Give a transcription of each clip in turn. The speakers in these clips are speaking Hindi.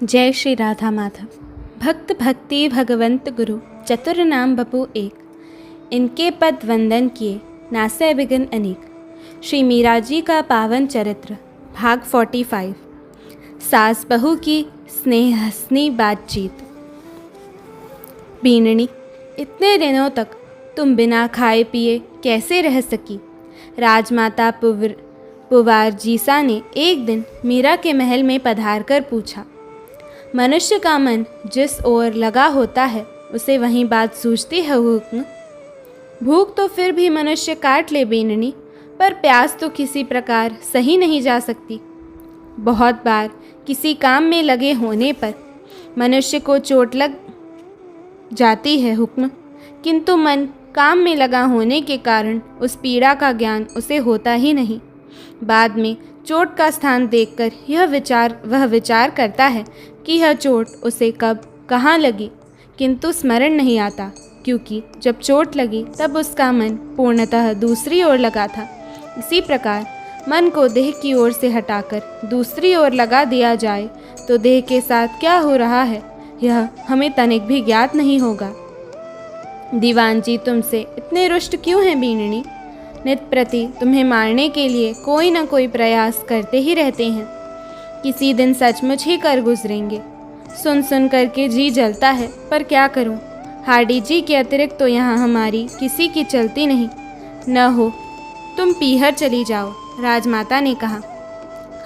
जय श्री राधा माधव। भक्त भक्ति भगवंत गुरु चतुर नाम बपू एक, इनके पद वंदन किए नासे विघ्न अनेक। श्री मीरा जी का पावन चरित्र भाग 45। सास बहू की स्नेह हंसनी बातचीत। बीननी, इतने दिनों तक तुम बिना खाए पिए कैसे रह सकी? राजमाता पुवार जीसा ने एक दिन मीरा के महल में पधार कर पूछा। मनुष्य का मन जिस ओर लगा होता है उसे वहीं बात सूझती है हुक्म। भूख तो फिर भी मनुष्य काट ले बीननी, पर प्यास तो किसी प्रकार सही नहीं जा सकती। बहुत बार किसी काम में लगे होने पर मनुष्य को चोट लग जाती है हुक्म, किंतु मन काम में लगा होने के कारण उस पीड़ा का ज्ञान उसे होता ही नहीं। बाद में चोट का स्थान देखकर वह विचार करता है कि यह चोट उसे कब कहाँ लगी, किंतु स्मरण नहीं आता, क्योंकि जब चोट लगी तब उसका मन पूर्णतः दूसरी ओर लगा था। इसी प्रकार मन को देह की ओर से हटाकर दूसरी ओर लगा दिया जाए तो देह के साथ क्या हो रहा है यह हमें तनिक भी ज्ञात नहीं होगा। दीवान जी तुमसे इतने रुष्ट क्यों हैं बीननी? नित प्रति तुम्हें मारने के लिए कोई न कोई प्रयास करते ही रहते हैं। किसी दिन सचमुच ही कर गुजरेंगे। सुन सुन करके जी जलता है, पर क्या करूं? हार्डी जी के अतिरिक्त तो यहाँ हमारी किसी की चलती नहीं। न हो तुम पीहर चली जाओ, राजमाता ने कहा।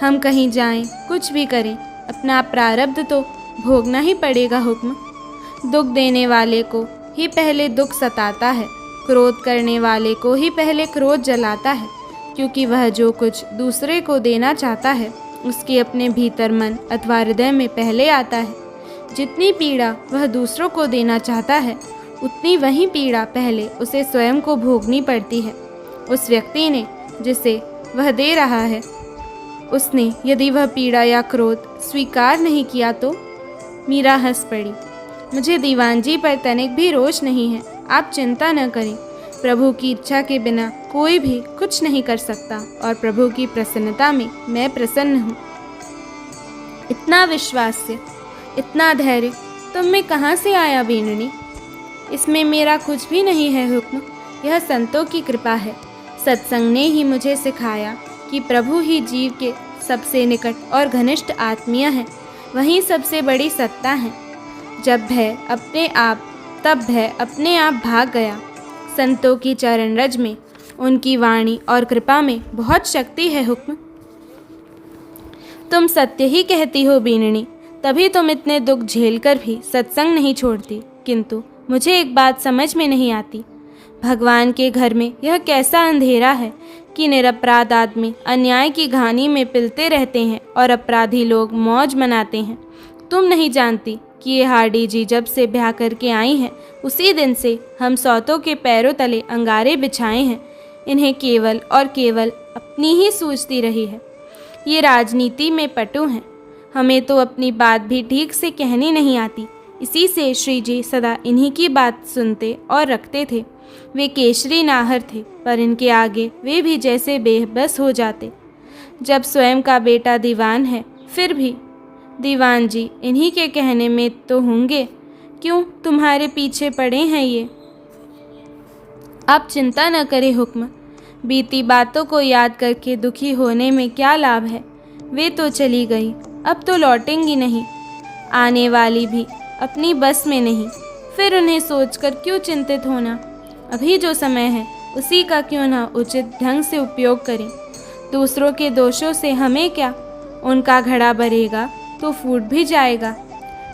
हम कहीं जाएं, कुछ भी करें, अपना प्रारब्ध तो भोगना ही पड़ेगा हुक्म। दुख देने वाले को ही पहले दुख सताता है, क्रोध करने वाले को ही पहले क्रोध जलाता है, क्योंकि वह जो कुछ दूसरे को देना चाहता है उसके अपने भीतर मन अथवा हृदय में पहले आता है। जितनी पीड़ा वह दूसरों को देना चाहता है उतनी वही पीड़ा पहले उसे स्वयं को भोगनी पड़ती है। उस व्यक्ति ने जिसे वह दे रहा है, उसने यदि वह पीड़ा या क्रोध स्वीकार नहीं किया तो? मीरा हंस पड़ी। मुझे दीवान जी पर तनिक भी रोष नहीं है, आप चिंता न करें। प्रभु की इच्छा के बिना कोई भी कुछ नहीं कर सकता और प्रभु की प्रसन्नता में मैं प्रसन्न हूँ। इतना विश्वास्य, इतना धैर्य तुम में कहाँ से आया बीननी? इसमें मेरा कुछ भी नहीं है हुक्म, यह संतों की कृपा है। सत्संग ने ही मुझे सिखाया कि प्रभु ही जीव के सबसे निकट और घनिष्ठ आत्मीय है, वही सबसे बड़ी सत्ता है। जब भय अपने आप भाग गया। संतों की चरण रज में, उनकी वाणी और कृपा में बहुत शक्ति है हुक्म। तुम सत्य ही कहती हो बीननी, तभी तुम इतने दुख झेलकर भी सत्संग नहीं छोड़ती। किंतु मुझे एक बात समझ में नहीं आती, भगवान के घर में यह कैसा अंधेरा है कि निरपराध आदमी अन्याय की घानी में पिलते रहते हैं और अपराधी लोग मौज मनाते हैं। तुम नहीं जानती कि ये हार्डी जी जब से ब्याह करके आई हैं उसी दिन से हम सौतों के पैरों तले अंगारे बिछाए हैं। इन्हें केवल और केवल अपनी ही सूझती रही है। ये राजनीति में पटु हैं, हमें तो अपनी बात भी ठीक से कहनी नहीं आती। इसी से श्री जी सदा इन्हीं की बात सुनते और रखते थे। वे केशरी नाहर थे, पर इनके आगे वे भी जैसे बेबस हो जाते। जब स्वयं का बेटा दीवान है, फिर भी दीवान जी इन्हीं के कहने में तो होंगे, क्यों तुम्हारे पीछे पड़े हैं ये? आप चिंता न करें हुक्म, बीती बातों को याद करके दुखी होने में क्या लाभ है? वे तो चली गई, अब तो लौटेंगी नहीं, आने वाली भी अपनी बस में नहीं। फिर उन्हें सोचकर क्यों चिंतित होना? अभी जो समय है उसी का क्यों ना उचित ढंग से उपयोग करें। दूसरों के दोषों से हमें क्या? उनका घड़ा भरेगा तो फूट भी जाएगा।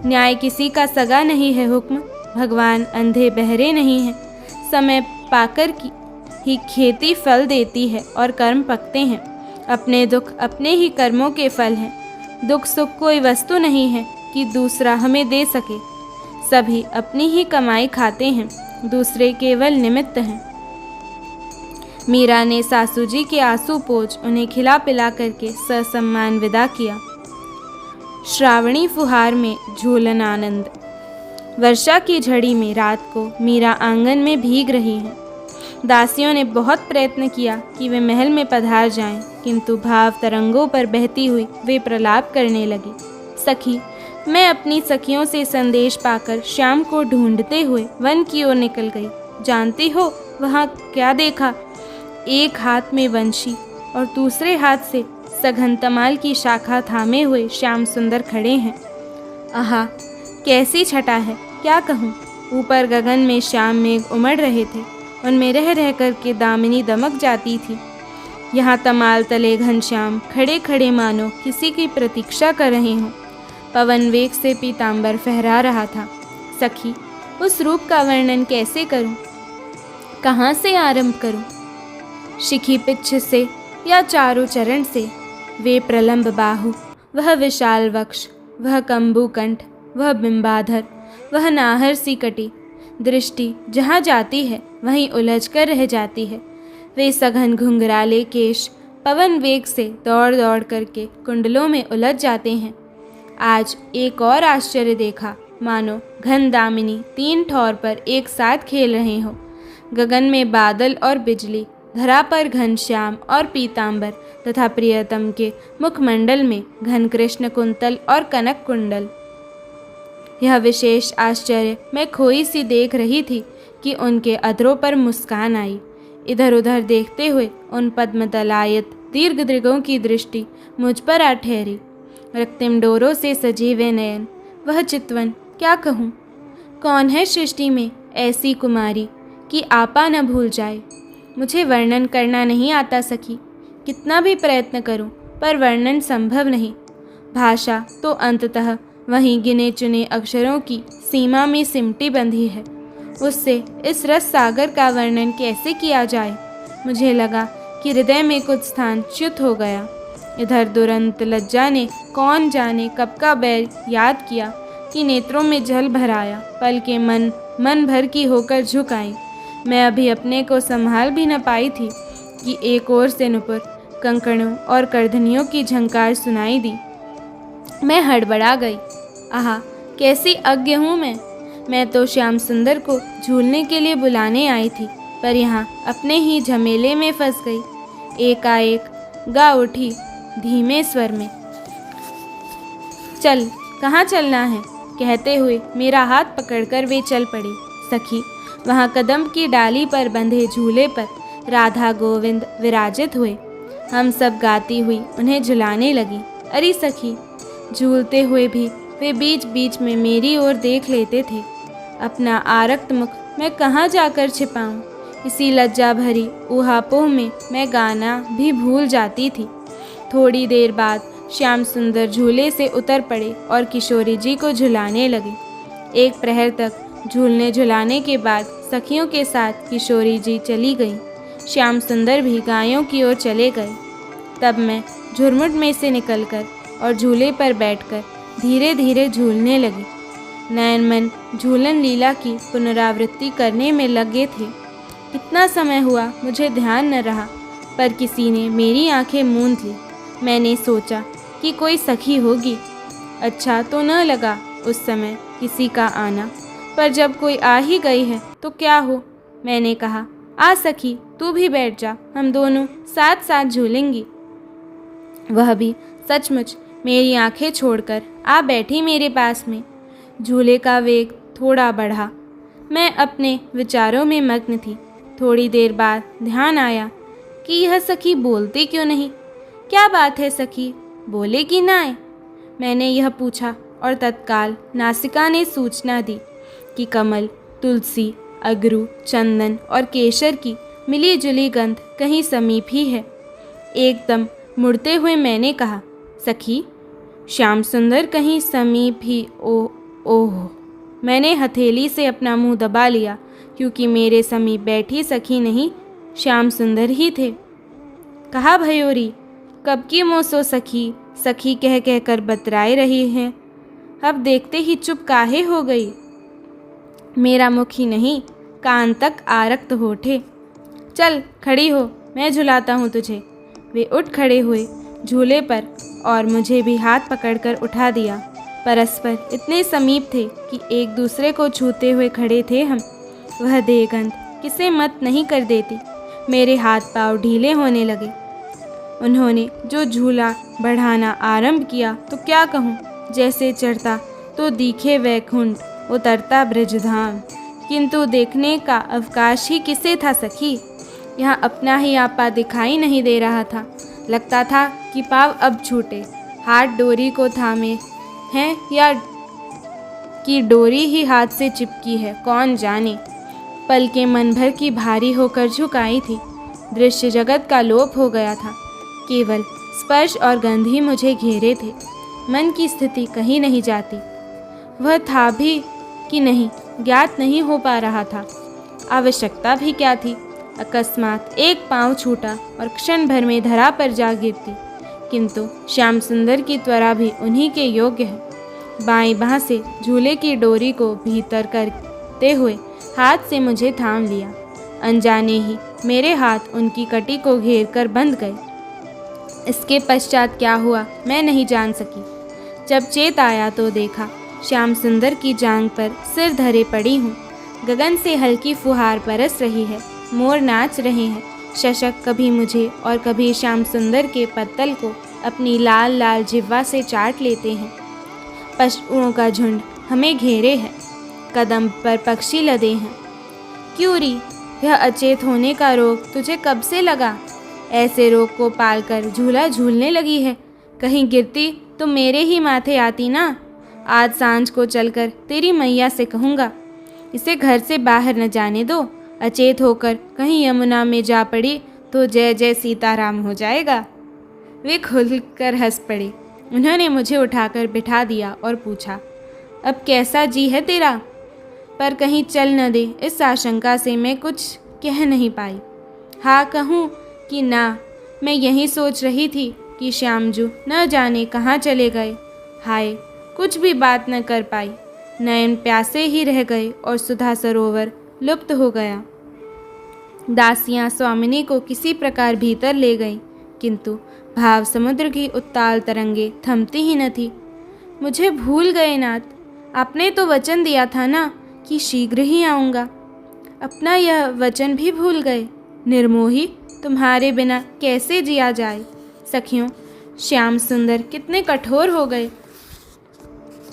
न्याय किसी का सगा नहीं है हुक्म, भगवान अंधे बहरे नहीं हैं। समय पाकर ही खेती फल देती है और कर्म पकते हैं। अपने दुख अपने ही कर्मों के फल हैं। दुख सुख कोई वस्तु नहीं है कि दूसरा हमें दे सके। सभी अपनी ही कमाई खाते हैं, दूसरे केवल निमित्त हैं। मीरा ने सासू जी के आंसू पोंछ उन्हें खिला पिला करके ससम्मान विदा किया। श्रावणी फुहार में झूलन आनंद। वर्षा की झड़ी में रात को मीरा आंगन में भीग रही है। दासियों ने बहुत प्रयत्न किया कि वे महल में पधार जाएं, किंतु भाव तरंगों पर बहती हुई वे प्रलाप करने लगी। सखी, मैं अपनी सखियों से संदेश पाकर श्याम को ढूंढते हुए वन की ओर निकल गई। जानती हो वहाँ क्या देखा? एक हाथ में वंशी और दूसरे हाथ से सघन तमाल की शाखा थामे हुए श्याम सुंदर खड़े हैं। आहा, कैसी छटा है, क्या कहूँ। ऊपर गगन में श्याम मेघ उमड़ रहे थे, उनमें रह रह कर के दामिनी दमक जाती थी। यहाँ तमाल तले घनश्याम खड़े खड़े मानो किसी की प्रतीक्षा कर रहे हों। पवन वेग से पीतांबर फहरा रहा था। सखी, उस रूप का वर्णन कैसे करूं? कहाँ से आरंभ करूं? शिखी पिच्छ से या चारों चरण से? वे प्रलंब बाहु, वह विशाल वक्ष, वह कंबु कंठ, वह बिंबाधर, वह नाहर सी कटी। दृष्टि जहाँ जाती है वहीं उलझ कर रह जाती है। वे सघन घुंघराले केश पवन वेग से दौड़ दौड़ करके कुंडलों में उलझ जाते हैं। आज एक और आश्चर्य देखा, मानो घन दामिनी 3 ठौर पर एक साथ खेल रहे हो। गगन में बादल और बिजली, धरा पर घनश्याम और पीतांबर तथा प्रियतम के मुखमंडल में घन कृष्ण कुंतल और कनक कुंडल। यह विशेष आश्चर्य मैं खोई सी देख रही थी कि उनके अधरों पर मुस्कान आई। इधर उधर देखते हुए उन पद्मतलायत दीर्घ दृगों की दृष्टि मुझ पर आ ठहरी। रक्तिम डोरों से सजे वे नयन, वह चितवन, क्या कहूँ। कौन है सृष्टि में ऐसी कुमारी कि आपा न भूल जाए। मुझे वर्णन करना नहीं आता सखी, कितना भी प्रयत्न करूं पर वर्णन संभव नहीं। भाषा तो अंततः वहीं गिने चुने अक्षरों की सीमा में सिमटी बंधी है। उससे इस रस सागर का वर्णन कैसे किया जाए। मुझे लगा कि हृदय में कुछ स्थान च्युत हो गया। इधर दुरंत लज्जा ने कौन जाने कब का बैर याद किया कि नेत्रों में जल भराया, पल के मन भर की होकर झुक आई। मैं अभी अपने को संभाल भी न पाई थी कि एक ओर से नुपुर, कंकणों और करधनियों की झंकार सुनाई दी। मैं हड़बड़ा गई। आहा, कैसी अज्ञ हूँ मैं तो श्याम सुंदर को झूलने के लिए बुलाने आई थी, पर यहाँ अपने ही झमेले में फंस गई। एकाएक गा उठी धीमे स्वर में, चल, कहाँ चलना है। कहते हुए मेरा हाथ पकड़कर वे चल पड़ी। सखी, वहाँ कदम की डाली पर बंधे झूले पर राधा गोविंद विराजित हुए। हम सब गाती हुई उन्हें झुलाने लगी। अरे सखी, झूलते हुए भी वे बीच बीच में मेरी ओर देख लेते थे। अपना आरक्त मुख मैं कहाँ जाकर छिपाऊं। इसी लज्जा भरी ऊहापोह में मैं गाना भी भूल जाती थी। थोड़ी देर बाद श्याम सुंदर झूले से उतर पड़े और किशोरी जी को झुलाने लगे। एक प्रहर तक झूलने झुलाने के बाद सखियों के साथ किशोरी जी चली गई। श्याम सुंदर भी गायों की ओर चले गए। तब मैं झुरमुट में से निकलकर और झूले पर बैठकर धीरे धीरे झूलने लगी। नयन मन झूलन लीला की पुनरावृत्ति करने में लगे थे। कितना समय हुआ मुझे ध्यान न रहा, पर किसी ने मेरी आंखें मूंद ली। मैंने सोचा कि कोई सखी होगी। अच्छा तो न लगा उस समय किसी का आना, पर जब कोई आ ही गई है तो क्या हो। मैंने कहा, आ सखी, तू भी बैठ जा, हम दोनों साथ साथ झूलेंगी। वह भी सचमुच मेरी आंखें छोड़कर आ बैठी मेरे पास में। झूले का वेग थोड़ा बढ़ा। मैं अपने विचारों में मग्न थी। थोड़ी देर बाद ध्यान आया कि यह सखी बोलती क्यों नहीं। क्या बात है सखी, बोले कि ना आए। मैंने यह पूछा और तत्काल नासिका ने सूचना दी कि कमल, तुलसी, अगरू, चंदन और केसर की मिली जुली गंध कहीं समीप ही है। एकदम मुड़ते हुए मैंने कहा, सखी, श्याम सुंदर कहीं समीप ही। ओह। मैंने हथेली से अपना मुंह दबा लिया, क्योंकि मेरे समीप बैठी सखी नहीं, श्याम सुंदर ही थे। कहा, भयोरी, कब की मोसो सखी सखी कह कह कर बतराए रही हैं, अब देखते ही चुप काहे हो गई। मेरा मुख ही नहीं, कान तक आरक्त होठे। चल खड़ी हो, मैं झुलाता हूँ तुझे। वे उठ खड़े हुए झूले पर और मुझे भी हाथ पकड़कर उठा दिया। परस्पर इतने समीप थे कि एक दूसरे को छूते हुए खड़े थे हम। वह देहगंध किसे मत नहीं कर देती। मेरे हाथ पांव ढीले होने लगे। उन्होंने जो झूला बढ़ाना आरंभ किया तो क्या कहूँ, जैसे चढ़ता तो दिखे वैकुंठ, उतरता ब्रजधाम। किंतु देखने का अवकाश ही किसे था सखी। यहाँ अपना ही आपा दिखाई नहीं दे रहा था। लगता था कि पाँव अब छूटे, हाथ डोरी को थामे हैं या कि डोरी ही हाथ से चिपकी है, कौन जाने। पलकें मन भर की भारी होकर झुकाई थी। दृश्य जगत का लोप हो गया था। केवल स्पर्श और गंध ही मुझे घेरे थे। मन की स्थिति कहीं नहीं जाती। वह था भी कि नहीं ज्ञात नहीं हो पा रहा था। आवश्यकता भी क्या थी। अकस्मात एक पांव छूटा और क्षण भर में धरा पर जा गिरती। किंतु श्याम सुंदर की त्वरा भी उन्हीं के योग्य है। बाईं बाह से झूले की डोरी को भीतर करते हुए हाथ से मुझे थाम लिया। अनजाने ही मेरे हाथ उनकी कटी को घेर कर बंध गए। इसके पश्चात क्या हुआ मैं नहीं जान सकी। जब चेत आया तो देखा श्याम सुंदर की जांघ पर सिर धरे पड़ी हूँ। गगन से हल्की फुहार बरस रही है। मोर नाच रहे हैं। शशक कभी मुझे और कभी श्याम सुंदर के पत्तल को अपनी लाल लाल जिह्वा से चाट लेते हैं। पशुओं का झुंड हमें घेरे है। कदम पर पक्षी लदे हैं। क्यूरी, यह अचेत होने का रोग तुझे कब से लगा? ऐसे रोग को पालकर झूला झूलने लगी है। कहीं गिरती तो मेरे ही माथे आती ना। आज सांझ को चलकर तेरी मैया से कहूँगा, इसे घर से बाहर न जाने दो। अचेत होकर कहीं यमुना में जा पड़ी तो जय जय सीताराम हो जाएगा। वे खुलकर हंस पड़े। उन्होंने मुझे उठाकर बिठा दिया और पूछा, अब कैसा जी है तेरा? पर कहीं चल न दे, इस आशंका से मैं कुछ कह नहीं पाई। हाँ कहूँ कि ना, मैं यही सोच रही थी कि श्यामजू न जाने कहाँ चले गए। हाय, कुछ भी बात न कर पाई। नयन प्यासे ही रह गए और सुधा सरोवर लुप्त हो गया। दासियां स्वामिनी को किसी प्रकार भीतर ले गईं, किंतु भाव समुद्र की उत्ताल तरंगे थमती ही न थी। मुझे भूल गए नाथ, आपने तो वचन दिया था ना कि शीघ्र ही आऊँगा। अपना यह वचन भी भूल गए। निर्मोही, तुम्हारे बिना कैसे जिया जाए। सखियों, श्याम सुंदर कितने कठोर हो गए।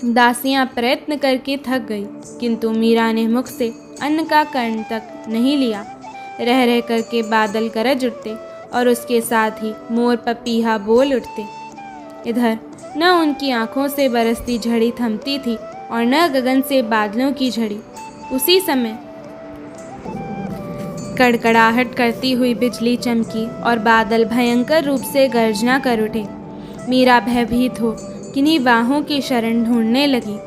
दासियां प्रयत्न करके थक गई, किंतु मीरा ने मुख से अन्न का कण तक नहीं लिया। रह रह करके बादल गरज उठते और उसके साथ ही मोर पपीहा बोल उठते। इधर न उनकी आंखों से बरसती झड़ी थमती थी और न गगन से बादलों की झड़ी। उसी समय कड़कड़ाहट करती हुई बिजली चमकी और बादल भयंकर रूप से गर्जना कर उठे। मीरा भयभीत हो किन्हीं बाहों की शरण ढूंढने लगी।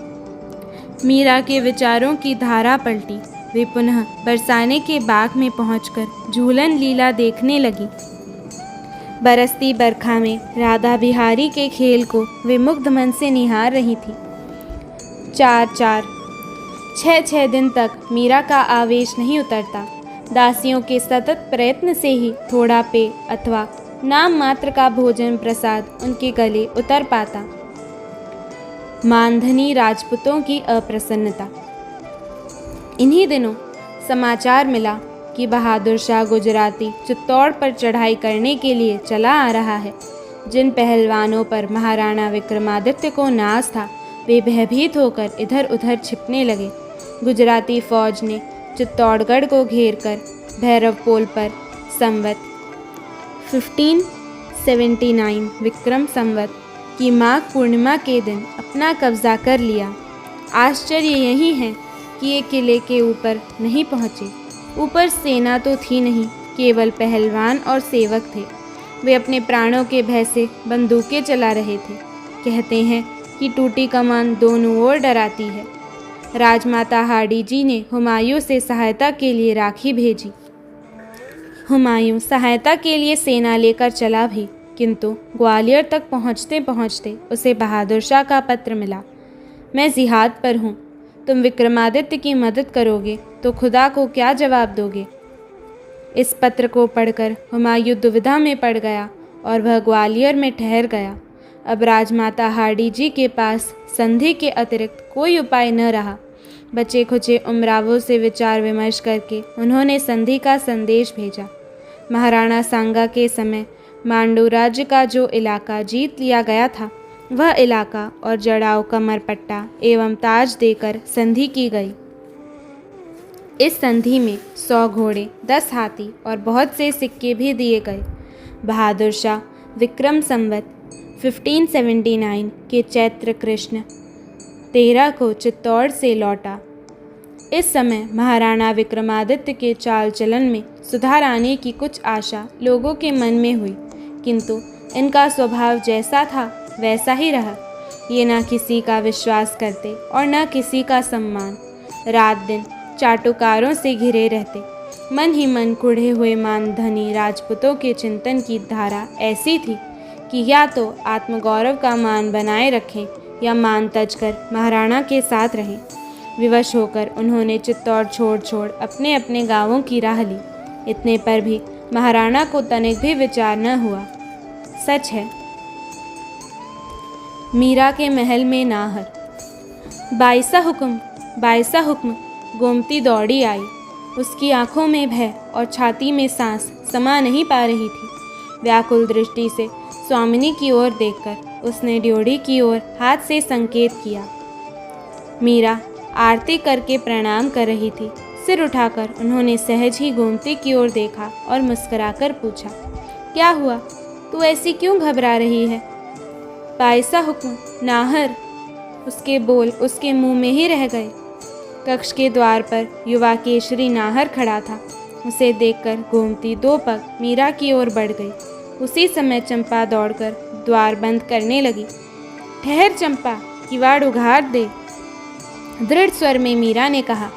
मीरा के विचारों की धारा पलटी। वे पुनः बरसाने के बाग में पहुंचकर झूलन लीला देखने लगी। बरसती बरखा में राधा बिहारी के खेल को वे मुग्ध मन से निहार रही थी। 6 दिन तक मीरा का आवेश नहीं उतरता। दासियों के सतत प्रयत्न से ही थोड़ा पेय अथवा नाम मात्र का भोजन प्रसाद उनके गले उतर पाता। मानधनी राजपूतों की अप्रसन्नता। इन्हीं दिनों समाचार मिला कि बहादुर शाह गुजराती चित्तौड़ पर चढ़ाई करने के लिए चला आ रहा है। जिन पहलवानों पर महाराणा विक्रमादित्य को नाज था, वे भयभीत होकर इधर उधर छिपने लगे। गुजराती फौज ने चित्तौड़गढ़ को घेरकर भैरव पोल पर संवत 1579 विक्रम संवत की माघ पूर्णिमा के दिन अपना कब्जा कर लिया। आश्चर्य यही है कि ये किले के ऊपर नहीं पहुँचे। ऊपर सेना तो थी नहीं, केवल पहलवान और सेवक थे। वे अपने प्राणों के भय से बंदूकें चला रहे थे। कहते हैं कि टूटी कमान दोनों ओर डराती है। राजमाता हार्डी जी ने हुमायूं से सहायता के लिए राखी भेजी। हुमायूं सहायता के लिए सेना लेकर चला भी, किंतु ग्वालियर तक पहुँचते पहुँचते उसे बहादुर शाह का पत्र मिला। मैं जिहाद पर हूँ, तुम विक्रमादित्य की मदद करोगे तो खुदा को क्या जवाब दोगे। इस पत्र को पढ़कर हुमायूं दुविधा में पड़ गया और वह ग्वालियर में ठहर गया। अब राजमाता हार्डी जी के पास संधि के अतिरिक्त कोई उपाय न रहा। बचे खुचे उमरावों से विचार विमर्श करके उन्होंने संधि का संदेश भेजा। महाराणा सांगा के समय मांडू राज्य का जो इलाका जीत लिया गया था, वह इलाका और जड़ाऊ कमरपट्टा एवं ताज देकर संधि की गई। इस संधि में 100 घोड़े, 10 हाथी और बहुत से सिक्के भी दिए गए। बहादुर शाह विक्रम संवत 1579 के चैत्र कृष्ण 13 को चित्तौड़ से लौटा। इस समय महाराणा विक्रमादित्य के चाल चलन में सुधार आने की कुछ आशा लोगों के मन में हुई, किंतु इनका स्वभाव जैसा था वैसा ही रहा। ये न किसी का विश्वास करते और न किसी का सम्मान। रात दिन चाटुकारों से घिरे रहते। मन ही मन कुढ़े हुए मानधनी राजपूतों के चिंतन की धारा ऐसी थी कि या तो आत्मगौरव का मान बनाए रखें या मान तज कर महाराणा के साथ रहें। विवश होकर उन्होंने चित्तौड़ छोड़ अपने अपने गांवों की राह ली। इतने पर भी महाराणा को तनिक भी विचार न हुआ। सच है, मीरा के महल में नाहर। बाईसा हुक्म गोमती दौड़ी आई। उसकी आंखों में भय और छाती में सांस समा नहीं पा रही थी। व्याकुल दृष्टि से स्वामिनी की ओर देखकर उसने ड्योढ़ी की ओर हाथ से संकेत किया। मीरा आरती करके प्रणाम कर रही थी। सिर उठाकर उन्होंने सहज ही गोमती की ओर देखा और मुस्कुराकर पूछा, क्या हुआ? तू ऐसी क्यों घबरा रही है? बाईसा हुक्म, नाहर। उसके बोल उसके मुंह में ही रह गए। कक्ष के द्वार पर युवा केशरी नाहर खड़ा था। उसे देखकर गोमती 2 पग मीरा की ओर बढ़ गई। उसी समय चंपा दौड़कर द्वार बंद करने लगी। ठहर चंपा, किवाड़ उघाड़ दे, दृढ़ स्वर में मीरा ने कहा।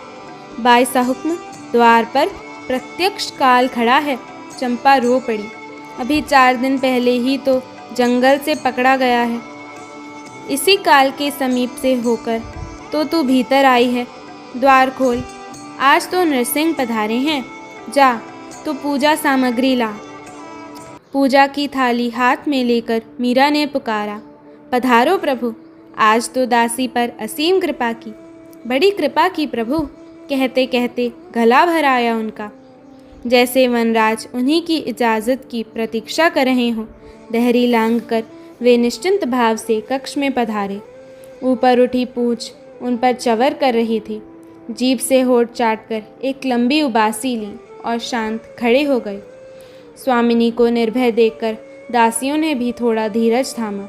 बाईसा हुक्म, द्वार पर प्रत्यक्ष काल खड़ा है। चंपा रो पड़ी। अभी 4 दिन पहले ही तो जंगल से पकड़ा गया है। इसी काल के समीप से होकर तो तू भीतर आई है। द्वार खोल, आज तो नरसिंह पधारे हैं। जा तो पूजा सामग्री ला। पूजा की थाली हाथ में लेकर मीरा ने पुकारा, पधारो प्रभु, आज तो दासी पर असीम कृपा की, बड़ी कृपा की प्रभु। कहते कहते गला भर आया उनका। जैसे वनराज उन्हीं की इजाज़त की प्रतीक्षा कर रहे हों। दहरी लांघ कर वे निश्चिंत भाव से कक्ष में पधारे। ऊपर उठी पूँछ उन पर चवर कर रही थी। जीभ से होठ चाटकर एक लंबी उबासी ली और शांत खड़े हो गए। स्वामिनी को निर्भय देखकर दासियों ने भी थोड़ा धीरज थामा।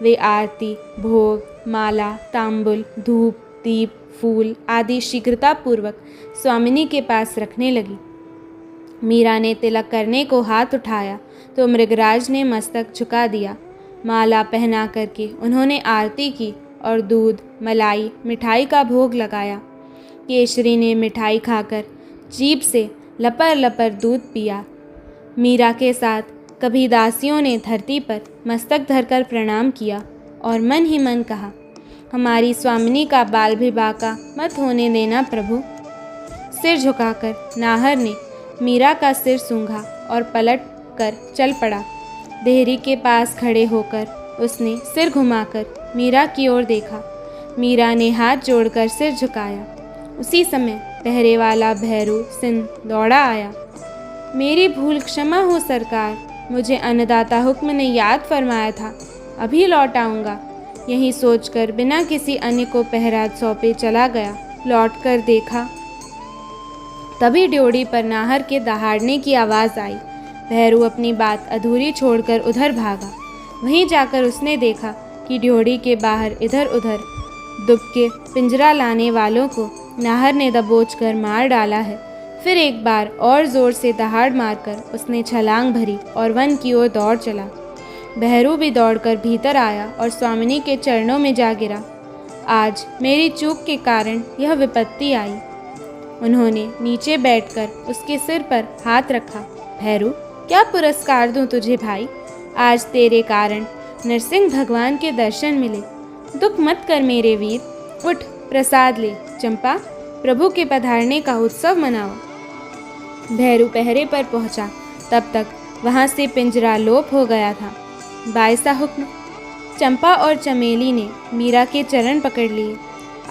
वे आरती, भोग, माला, तांबुल, धूप, दीप, फूल आदि शीघ्रतापूर्वक स्वामिनी के पास रखने लगी। मीरा ने तिलक करने को हाथ उठाया तो मृगराज ने मस्तक झुका दिया। माला पहना करके उन्होंने आरती की और दूध, मलाई, मिठाई का भोग लगाया। केशरी ने मिठाई खाकर जीभ से लपर लपर दूध पिया। मीरा के साथ कभी दासियों ने धरती पर मस्तक धरकर प्रणाम किया और मन ही मन कहा, हमारी स्वामिनी का बाल भी बाका मत होने देना प्रभु। सिर झुकाकर नाहर ने मीरा का सिर सूंघा और पलट कर चल पड़ा। देहरी के पास खड़े होकर उसने सिर घुमाकर मीरा की ओर देखा। मीरा ने हाथ जोड़कर सिर झुकाया। उसी समय पहरे वाला भैरू सिंह दौड़ा आया। मेरी भूल क्षमा हो सरकार, मुझे अन्नदाता हुक्म ने याद फरमाया था, अभी लौट आऊँगा। यही सोचकर बिना किसी अन्य को पहरा सौंपे चला गया। लौट कर देखा तभी ड्योढ़ी पर नाहर के दहाड़ने की आवाज़ आई। भैरू अपनी बात अधूरी छोड़कर उधर भागा। वहीं जाकर उसने देखा कि ड्योढ़ी के बाहर इधर उधर दुबके पिंजरा लाने वालों को नाहर ने दबोच कर मार डाला है। फिर एक बार और ज़ोर से दहाड़ मारकर उसने छलांग भरी और वन की ओर दौड़ चला। भैरू भी दौड़कर भीतर आया और स्वामिनी के चरणों में जा गिरा। आज मेरी चूक के कारण यह विपत्ति आई। उन्होंने नीचे बैठकर उसके सिर पर हाथ रखा। भैरू, क्या पुरस्कार दूं तुझे भाई? आज तेरे कारण नरसिंह भगवान के दर्शन मिले। दुख मत कर मेरे वीर, उठ प्रसाद ले। चंपा, प्रभु के पधारने का उत्सव मनाओ। भैरू पहरे पर पहुंचा, तब तक वहां से पिंजरा लोप हो गया था। बाईसा हुक्म। चंपा और चमेली ने मीरा के चरण पकड़ लिए।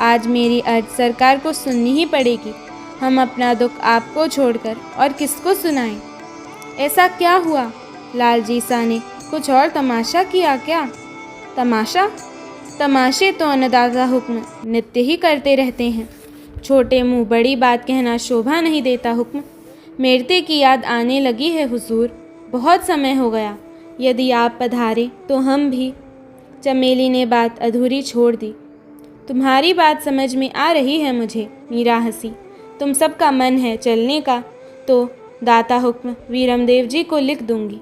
आज मेरी अर्ज सरकार को सुननी ही पड़ेगी। हम अपना दुख आपको छोड़कर और किसको सुनाएं? ऐसा क्या हुआ? लालजी सा ने कुछ और तमाशा किया क्या? तमाशा? तमाशे तो अन्नदाता हुक्म नित्य ही करते रहते हैं। छोटे मुंह बड़ी बात कहना शोभा नहीं देता हुक्म। मेरते की याद आने लगी है हुजूर, बहुत समय हो गया। यदि आप पधारे तो हम भी। चमेली ने बात अधूरी छोड़ दी। तुम्हारी बात समझ में आ रही है मुझे, मीरा हंसी। तुम सबका मन है चलने का तो दाता हुक्म वीरमदेव जी को लिख दूंगी।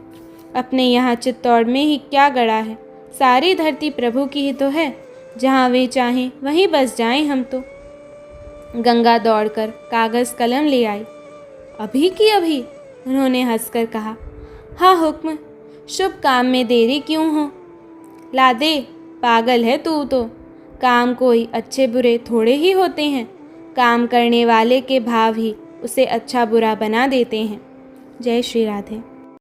अपने यहाँ चित्तौड़ में ही क्या गड़ा है, सारी धरती प्रभु की ही तो है। जहाँ वे चाहें वहीं बस जाएं हम तो। गंगा दौड़कर कागज़ कलम ले आई। अभी की अभी? उन्होंने हंसकर कहा। हाँ हुक्म, शुभ काम में देरी क्यों हो। ला दे, पागल है तू तो। काम कोई अच्छे बुरे थोड़े ही होते हैं, काम करने वाले के भाव ही उसे अच्छा बुरा बना देते हैं। जय श्री राधे।